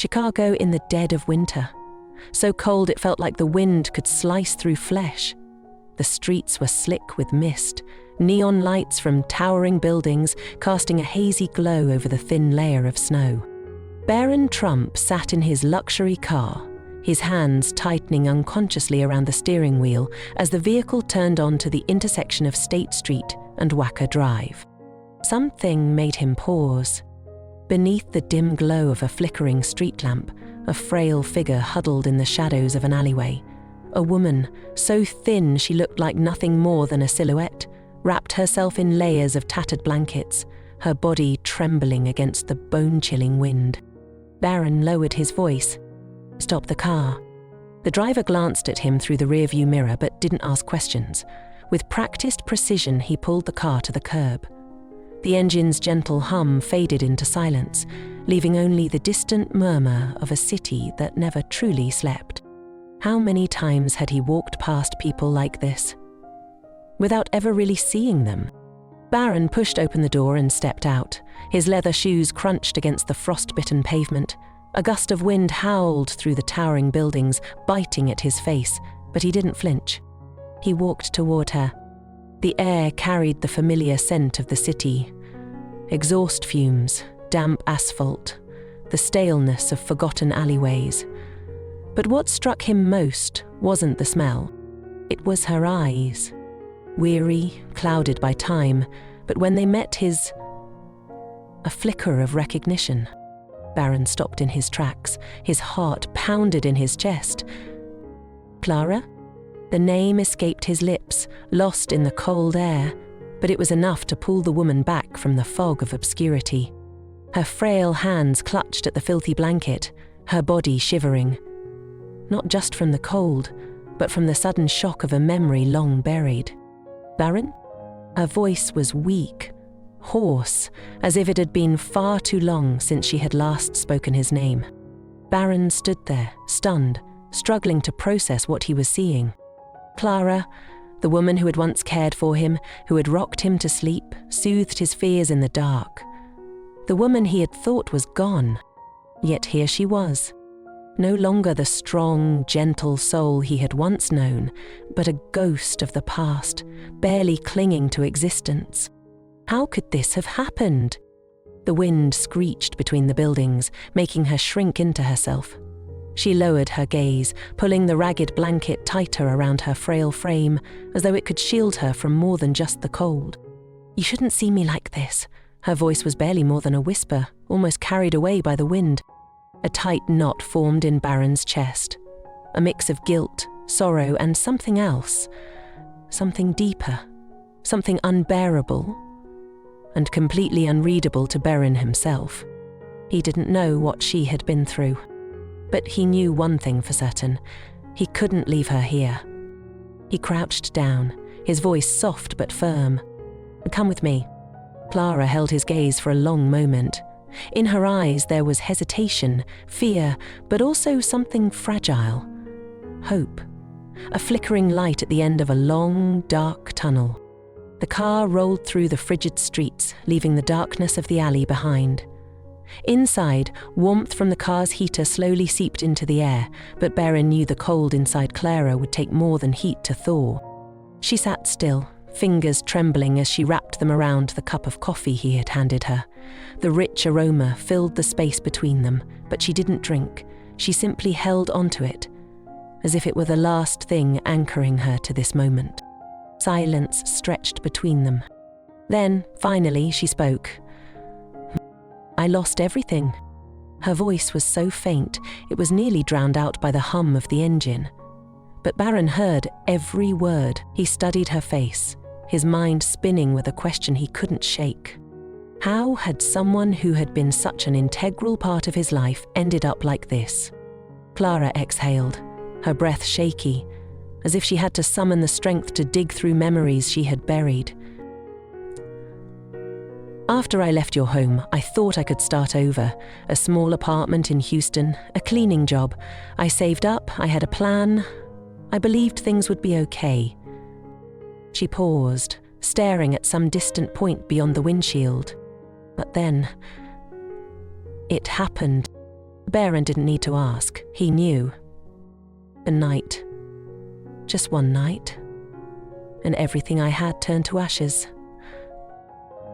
Chicago in the dead of winter. So cold it felt like the wind could slice through flesh. The streets were slick with mist, neon lights from towering buildings casting a hazy glow over the thin layer of snow. Barron Trump sat in his luxury car, his hands tightening unconsciously around the steering wheel as the vehicle turned onto the intersection of State Street and Wacker Drive. Something made him pause. Beneath the dim glow of a flickering street lamp, a frail figure huddled in the shadows of an alleyway. A woman, so thin she looked like nothing more than a silhouette, wrapped herself in layers of tattered blankets, her body trembling against the bone-chilling wind. Barron lowered his voice. "Stop the car." The driver glanced at him through the rearview mirror but didn't ask questions. With practiced precision, he pulled the car to the curb. The engine's gentle hum faded into silence, leaving only the distant murmur of a city that never truly slept. How many times had he walked past people like this, without ever really seeing them? Barron pushed open the door and stepped out. His leather shoes crunched against the frost-bitten pavement. A gust of wind howled through the towering buildings, biting at his face, but he didn't flinch. He walked toward her. The air carried the familiar scent of the city. Exhaust fumes, damp asphalt, the staleness of forgotten alleyways. But what struck him most wasn't the smell. It was her eyes. Weary, clouded by time, but when they met his, a flicker of recognition. Barron stopped in his tracks, his heart pounded in his chest. Clara? The name escaped his lips, lost in the cold air, but it was enough to pull the woman back from the fog of obscurity. Her frail hands clutched at the filthy blanket, her body shivering. Not just from the cold, but from the sudden shock of a memory long buried. "Barron?" Her voice was weak, hoarse, as if it had been far too long since she had last spoken his name. Barron stood there, stunned, struggling to process what he was seeing. Clara, the woman who had once cared for him, who had rocked him to sleep, soothed his fears in the dark. The woman he had thought was gone, yet here she was. No longer the strong, gentle soul he had once known, but a ghost of the past, barely clinging to existence. How could this have happened? The wind screeched between the buildings, making her shrink into herself. She lowered her gaze, pulling the ragged blanket tighter around her frail frame, as though it could shield her from more than just the cold. "You shouldn't see me like this." Her voice was barely more than a whisper, almost carried away by the wind. A tight knot formed in Barron's chest, a mix of guilt, sorrow, and something else. Something deeper, something unbearable, and completely unreadable to Barron himself. He didn't know what she had been through. But he knew one thing for certain: he couldn't leave her here. He crouched down, his voice soft but firm. "Come with me." Clara held his gaze for a long moment. In her eyes there was hesitation, fear, but also something fragile. Hope. A flickering light at the end of a long, dark tunnel. The car rolled through the frigid streets, leaving the darkness of the alley behind. Inside, warmth from the car's heater slowly seeped into the air, but Barron knew the cold inside Clara would take more than heat to thaw. She sat still, fingers trembling as she wrapped them around the cup of coffee he had handed her. The rich aroma filled the space between them, but she didn't drink. She simply held onto it, as if it were the last thing anchoring her to this moment. Silence stretched between them. Then, finally, she spoke. "I lost everything." Her voice was so faint, it was nearly drowned out by the hum of the engine. But Barron heard every word. He studied her face, his mind spinning with a question he couldn't shake. How had someone who had been such an integral part of his life ended up like this? Clara exhaled, her breath shaky, as if she had to summon the strength to dig through memories she had buried. "After I left your home, I thought I could start over. A small apartment in Houston, a cleaning job. I saved up, I had a plan. I believed things would be okay." She paused, staring at some distant point beyond the windshield. But then, it happened. Barron didn't need to ask. He knew. A night. Just one night. And everything I had turned to ashes.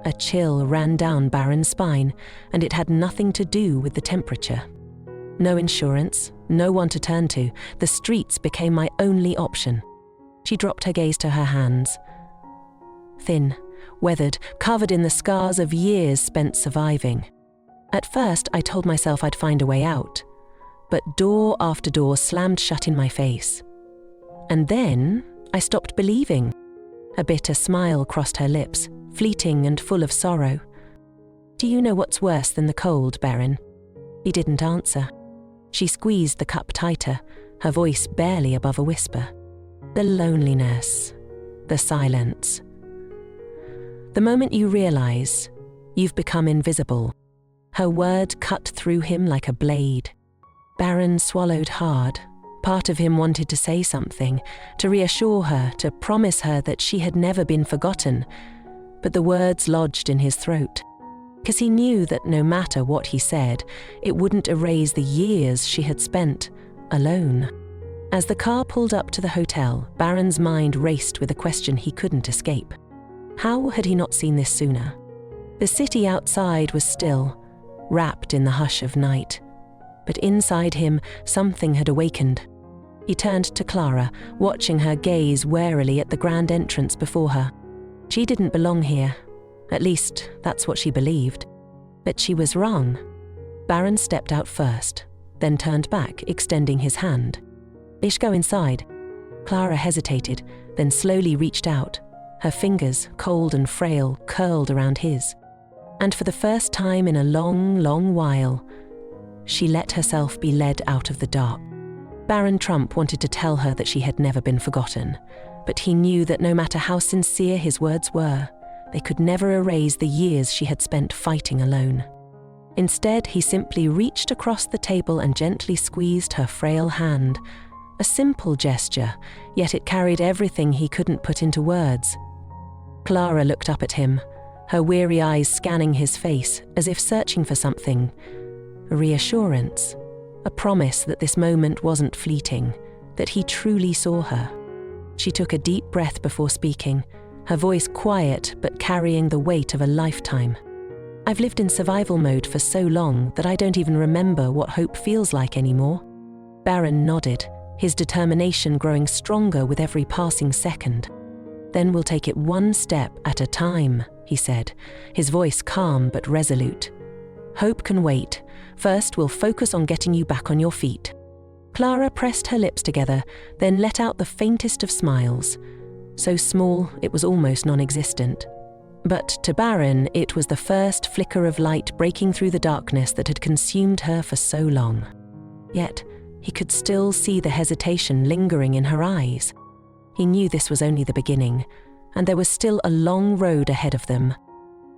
A chill ran down Barron's spine, and it had nothing to do with the temperature. No insurance, no one to turn to. The streets became my only option. She dropped her gaze to her hands. Thin, weathered, covered in the scars of years spent surviving. At first, I told myself I'd find a way out, but door after door slammed shut in my face. And then I stopped believing. A bitter smile crossed her lips, fleeting and full of sorrow. "Do you know what's worse than the cold, Barron?" He didn't answer. She squeezed the cup tighter, her voice barely above a whisper. "The loneliness, the silence. The moment you realize you've become invisible." Her word cut through him like a blade. Barron swallowed hard. Part of him wanted to say something, to reassure her, to promise her that she had never been forgotten, but the words lodged in his throat, because he knew that no matter what he said, it wouldn't erase the years she had spent alone. As the car pulled up to the hotel, Barron's mind raced with a question he couldn't escape. How had he not seen this sooner? The city outside was still, wrapped in the hush of night, but inside him something had awakened. He turned to Clara, watching her gaze warily at the grand entrance before her. She didn't belong here. At least, that's what she believed. But she was wrong. Barron stepped out first, then turned back, extending his hand. "Ish, go inside." Clara hesitated, then slowly reached out. Her fingers, cold and frail, curled around his. And for the first time in a long, long while, she let herself be led out of the dark. Barron Trump wanted to tell her that she had never been forgotten, but he knew that no matter how sincere his words were, they could never erase the years she had spent fighting alone. Instead, he simply reached across the table and gently squeezed her frail hand. A simple gesture, yet it carried everything he couldn't put into words. Clara looked up at him, her weary eyes scanning his face as if searching for something. A reassurance, a promise that this moment wasn't fleeting, that he truly saw her. She took a deep breath before speaking, her voice quiet but carrying the weight of a lifetime. "I've lived in survival mode for so long that I don't even remember what hope feels like anymore." Barron nodded, his determination growing stronger with every passing second. "Then we'll take it one step at a time," he said, his voice calm but resolute. "Hope can wait. First, we'll focus on getting you back on your feet." Clara pressed her lips together, then let out the faintest of smiles. So small, it was almost non-existent. But to Barron, it was the first flicker of light breaking through the darkness that had consumed her for so long. Yet, he could still see the hesitation lingering in her eyes. He knew this was only the beginning, and there was still a long road ahead of them.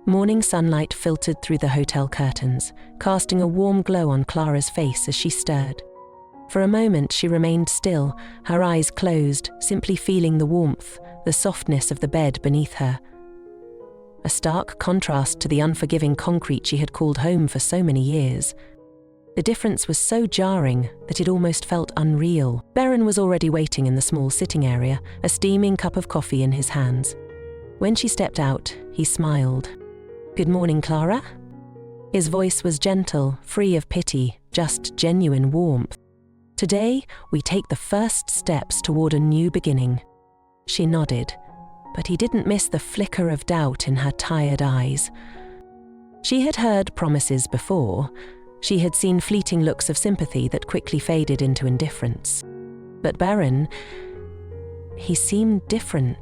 Morning sunlight filtered through the hotel curtains, casting a warm glow on Clara's face as she stirred. For a moment she remained still, her eyes closed, simply feeling the warmth, the softness of the bed beneath her. A stark contrast to the unforgiving concrete she had called home for so many years. The difference was so jarring that it almost felt unreal. Barron was already waiting in the small sitting area, a steaming cup of coffee in his hands. When she stepped out, he smiled. "Good morning, Clara." His voice was gentle, free of pity, just genuine warmth. "Today, we take the first steps toward a new beginning." She nodded, but he didn't miss the flicker of doubt in her tired eyes. She had heard promises before. She had seen fleeting looks of sympathy that quickly faded into indifference. But Barron, he seemed different.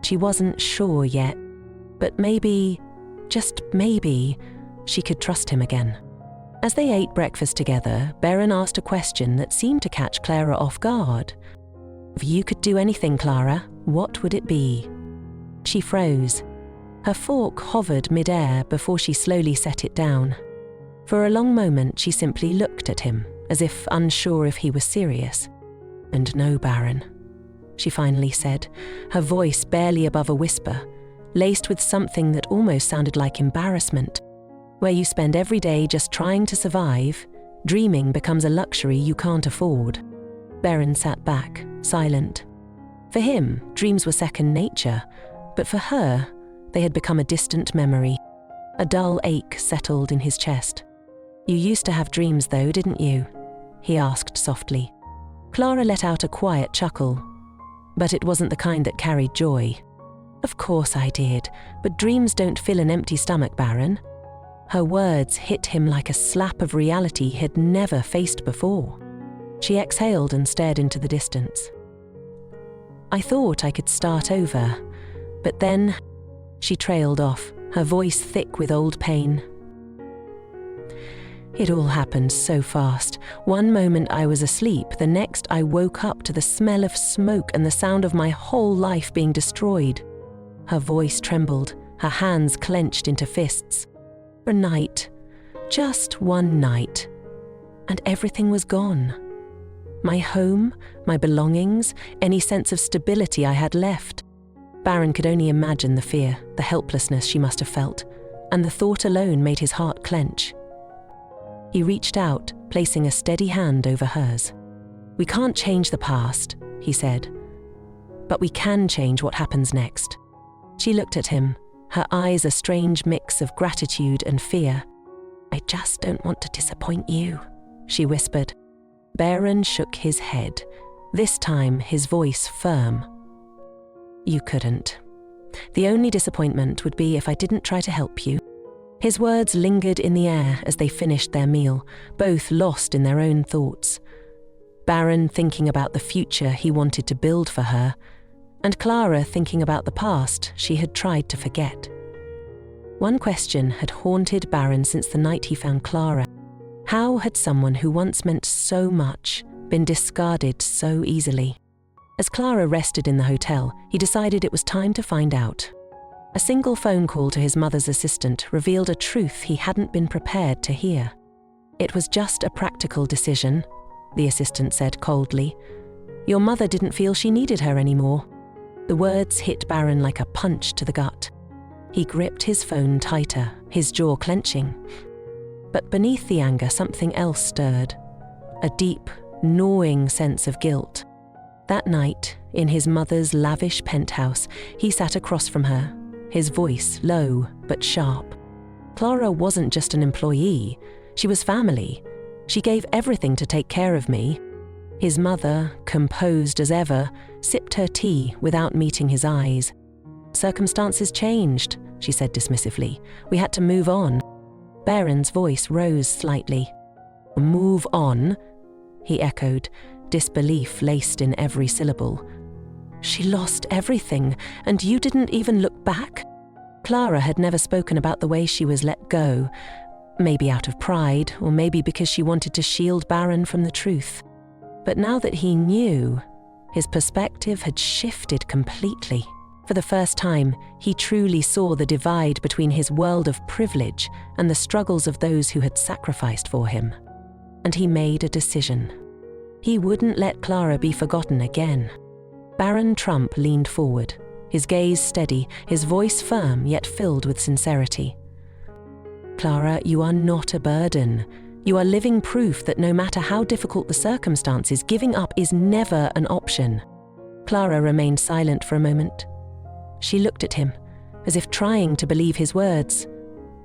She wasn't sure yet, but maybe, just maybe, she could trust him again. As they ate breakfast together, Barron asked a question that seemed to catch Clara off guard. "If you could do anything, Clara, what would it be?" She froze. Her fork hovered mid-air before she slowly set it down. For a long moment, she simply looked at him, as if unsure if he was serious. "And no, Barron," she finally said, her voice barely above a whisper, laced with something that almost sounded like embarrassment. "Where you spend every day just trying to survive, Dreaming becomes a luxury you can't afford. Barron sat back, silent. For him, dreams were second nature, but for her, they had become a distant memory. A dull ache settled in his chest. "You used to have dreams though, didn't you?" he asked softly. Clara let out a quiet chuckle, but it wasn't the kind that carried joy. "Of course I did, but dreams don't fill an empty stomach, Barron." Her words hit him like a slap of reality he had never faced before. She exhaled and stared into the distance. "I thought I could start over, but then..." She trailed off, her voice thick with old pain. "It all happened so fast. One moment I was asleep, the next I woke up to the smell of smoke and the sound of my whole life being destroyed." Her voice trembled, her hands clenched into fists. "For a night, just one night, and everything was gone. My home, my belongings, any sense of stability I had left." Barron could only imagine the fear, the helplessness she must have felt, and the thought alone made his heart clench. He reached out, placing a steady hand over hers. "We can't change the past," he said, "but we can change what happens next." She looked at him, her eyes a strange mix of gratitude and fear. "I just don't want to disappoint you," she whispered. Barron shook his head, this time his voice firm. "You couldn't. The only disappointment would be if I didn't try to help you." His words lingered in the air as they finished their meal, both lost in their own thoughts. Barron thinking about the future he wanted to build for her, and Clara thinking about the past she had tried to forget. One question had haunted Barron since the night he found Clara. How had someone who once meant so much been discarded so easily? As Clara rested in the hotel, he decided it was time to find out. A single phone call to his mother's assistant revealed a truth he hadn't been prepared to hear. "It was just a practical decision," the assistant said coldly. "Your mother didn't feel she needed her anymore." The words hit Barron like a punch to the gut. He gripped his phone tighter, his jaw clenching. But beneath the anger, something else stirred. A deep, gnawing sense of guilt. That night, in his mother's lavish penthouse, he sat across from her, his voice low but sharp. "Clara wasn't just an employee, she was family. She gave everything to take care of me." His mother, composed as ever, sipped her tea without meeting his eyes. "Circumstances changed," she said dismissively. "We had to move on." Barron's voice rose slightly. "Move on?" he echoed, disbelief laced in every syllable. "She lost everything, and you didn't even look back?" Clara had never spoken about the way she was let go, maybe out of pride, or maybe because she wanted to shield Barron from the truth. But now that he knew, his perspective had shifted completely. For the first time, he truly saw the divide between his world of privilege and the struggles of those who had sacrificed for him. And he made a decision. He wouldn't let Clara be forgotten again. Barron Trump leaned forward, his gaze steady, his voice firm yet filled with sincerity. "Clara, you are not a burden. You are living proof that no matter how difficult the circumstances, giving up is never an option." Clara remained silent for a moment. She looked at him, as if trying to believe his words,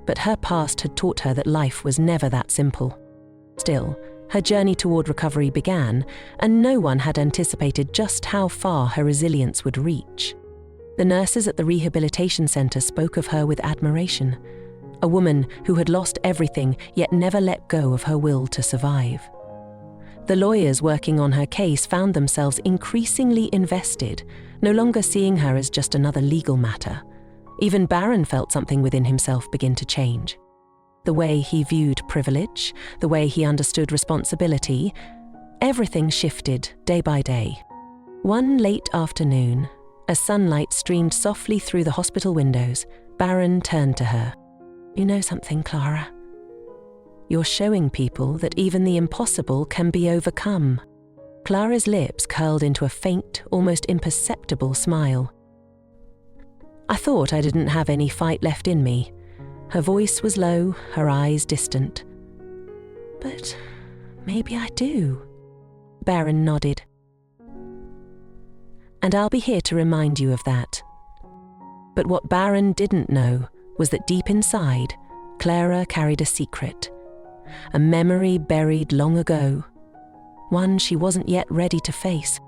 but her past had taught her that life was never that simple. Still, her journey toward recovery began, and no one had anticipated just how far her resilience would reach. The nurses at the rehabilitation center spoke of her with admiration, a woman who had lost everything yet never let go of her will to survive. The lawyers working on her case found themselves increasingly invested, no longer seeing her as just another legal matter. Even Barron felt something within himself begin to change. The way he viewed privilege, the way he understood responsibility, everything shifted day by day. One late afternoon, as sunlight streamed softly through the hospital windows, Barron turned to her. "You know something, Clara? You're showing people that even the impossible can be overcome." Clara's lips curled into a faint, almost imperceptible smile. "I thought I didn't have any fight left in me." Her voice was low, her eyes distant. "But Maybe I do. Barron nodded. And I'll be here to remind you of that. But what Barron didn't know was that deep inside, Clara carried a secret. A memory buried long ago. One she wasn't yet ready to face.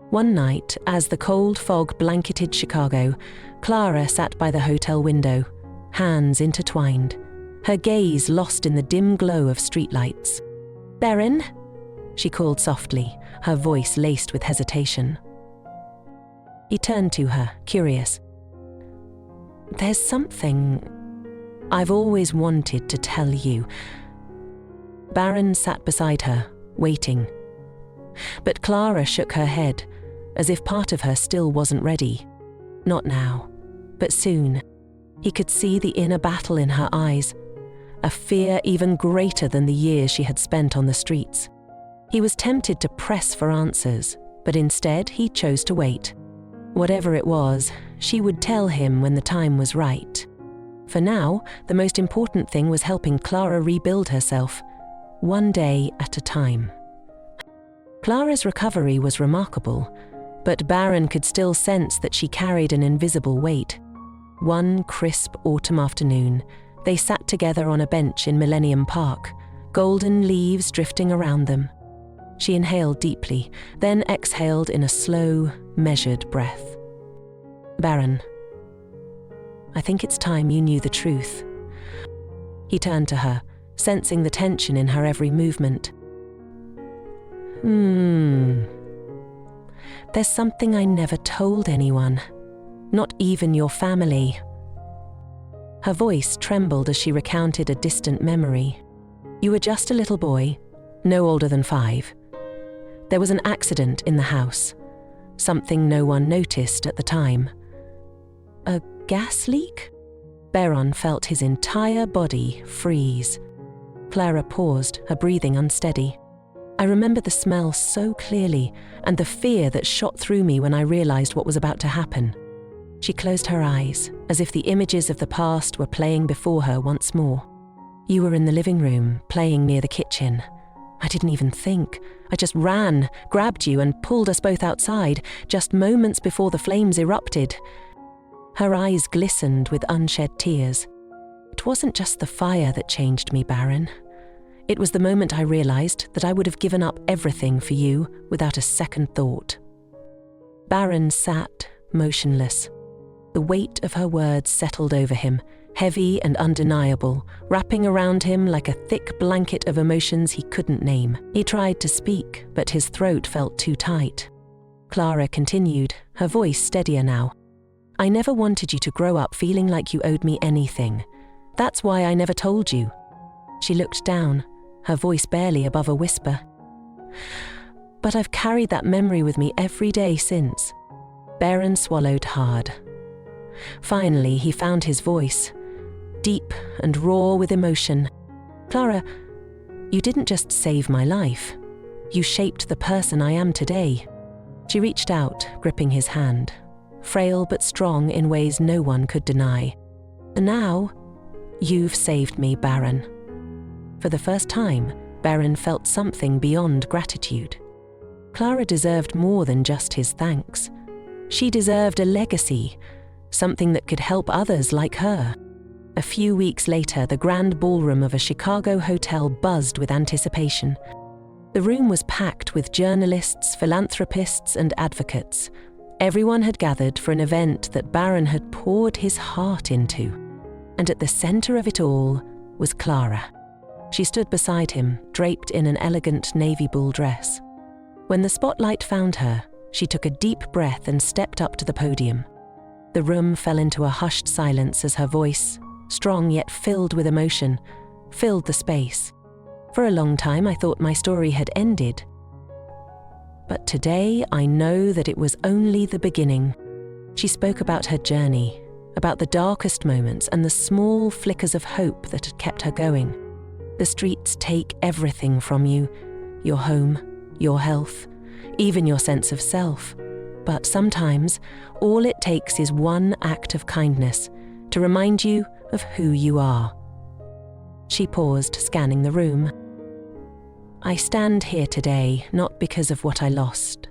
One night, as the cold fog blanketed Chicago, Clara sat by the hotel window, hands intertwined, her gaze lost in the dim glow of streetlights. "Barron?" she called softly, her voice laced with hesitation. He turned to her, curious. "There's something I've always wanted to tell you." Barron sat beside her, waiting. But Clara shook her head, as if part of her still wasn't ready. Not now, but soon. He could see the inner battle in her eyes, a fear even greater than the years she had spent on the streets. He was tempted to press for answers, but instead he chose to wait. Whatever it was, she would tell him when the time was right. For now, the most important thing was helping Clara rebuild herself, one day at a time. Clara's recovery was remarkable, but Barron could still sense that she carried an invisible weight. One crisp autumn afternoon, they sat together on a bench in Millennium Park, golden leaves drifting around them. She inhaled deeply, then exhaled in a slow, measured breath. "Barron, I think it's time you knew the truth." He turned to her, sensing the tension in her every movement. There's something I never told anyone, not even your family." Her voice trembled as she recounted a distant memory. "You were just a little boy, no older than 5. There was an accident in the house, something no one noticed at the time." "A gas leak?" Barron felt his entire body freeze. Clara paused, her breathing unsteady. "I remember the smell so clearly, and the fear that shot through me when I realized what was about to happen." She closed her eyes, as if the images of the past were playing before her once more. "You were in the living room, playing near the kitchen. I didn't even think. I just ran, grabbed you, and pulled us both outside, just moments before the flames erupted." Her eyes glistened with unshed tears. "It wasn't just the fire that changed me, Barron. It was the moment I realized that I would have given up everything for you without a second thought." Barron sat, motionless. The weight of her words settled over him, heavy and undeniable, wrapping around him like a thick blanket of emotions he couldn't name. He tried to speak, but his throat felt too tight. Clara continued, her voice steadier now. "I never wanted you to grow up feeling like you owed me anything. That's why I never told you." She looked down, her voice barely above a whisper. "But I've carried that memory with me every day since." Barron swallowed hard. Finally, he found his voice, deep and raw with emotion. "Clara, you didn't just save my life. You shaped the person I am today." She reached out, gripping his hand, frail but strong in ways no one could deny. "And now, you've saved me, Barron." For the first time, Barron felt something beyond gratitude. Clara deserved more than just his thanks. She deserved a legacy, something that could help others like her. A few weeks later, the grand ballroom of a Chicago hotel buzzed with anticipation. The room was packed with journalists, philanthropists, and advocates. Everyone had gathered for an event that Barron had poured his heart into. And at the center of it all was Clara. She stood beside him, draped in an elegant navy blue dress. When the spotlight found her, she took a deep breath and stepped up to the podium. The room fell into a hushed silence as her voice, strong yet filled with emotion, filled the space. For a long time I thought my story had ended. But today I know that it was only the beginning. She spoke about her journey, about the darkest moments and the small flickers of hope that had kept her going. The streets take everything from you, your home, your health, even your sense of self. But sometimes, all it takes is one act of kindness to remind you of who you are. She paused, scanning the room. I stand here today not because of what I lost,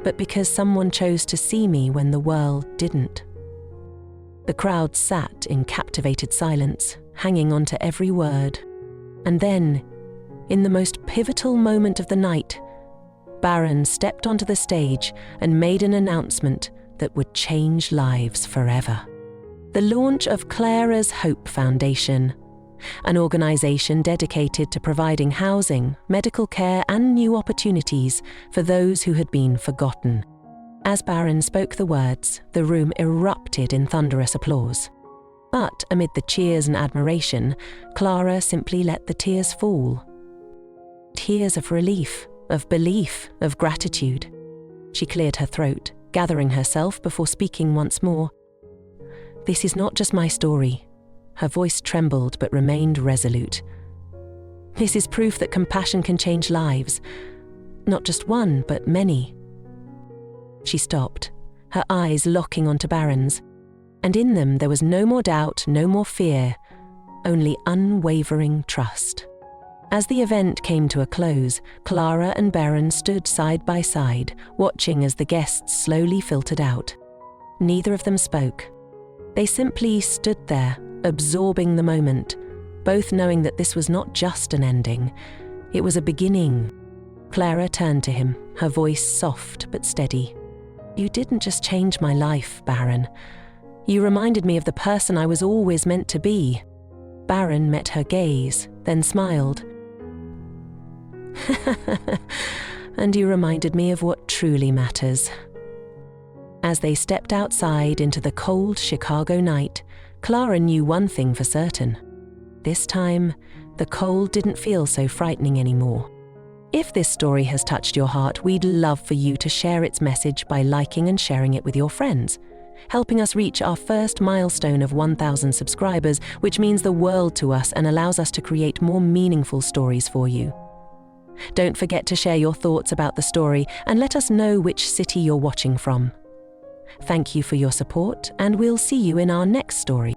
but because someone chose to see me when the world didn't. The crowd sat in captivated silence, hanging on to every word. And then, in the most pivotal moment of the night, Barron stepped onto the stage and made an announcement that would change lives forever. The launch of Clara's Hope Foundation, an organization dedicated to providing housing, medical care, and new opportunities for those who had been forgotten. As Barron spoke the words, the room erupted in thunderous applause. But amid the cheers and admiration, Clara simply let the tears fall. Tears of relief, of belief, of gratitude. She cleared her throat, gathering herself before speaking once more. This is not just my story. Her voice trembled but remained resolute. This is proof that compassion can change lives. Not just one, but many. She stopped, her eyes locking onto Barron's, and in them there was no more doubt, no more fear, only unwavering trust. As the event came to a close, Clara and Barron stood side by side, watching as the guests slowly filtered out. Neither of them spoke. They simply stood there, absorbing the moment, both knowing that this was not just an ending, it was a beginning. Clara turned to him, her voice soft but steady. You didn't just change my life, Barron. You reminded me of the person I was always meant to be. Barron met her gaze, then smiled. And you reminded me of what truly matters. As they stepped outside into the cold Chicago night, Clara knew one thing for certain. This time, the cold didn't feel so frightening anymore. If this story has touched your heart, we'd love for you to share its message by liking and sharing it with your friends, helping us reach our first milestone of 1,000 subscribers, which means the world to us and allows us to create more meaningful stories for you. Don't forget to share your thoughts about the story and let us know which city you're watching from. Thank you for your support, and we'll see you in our next story.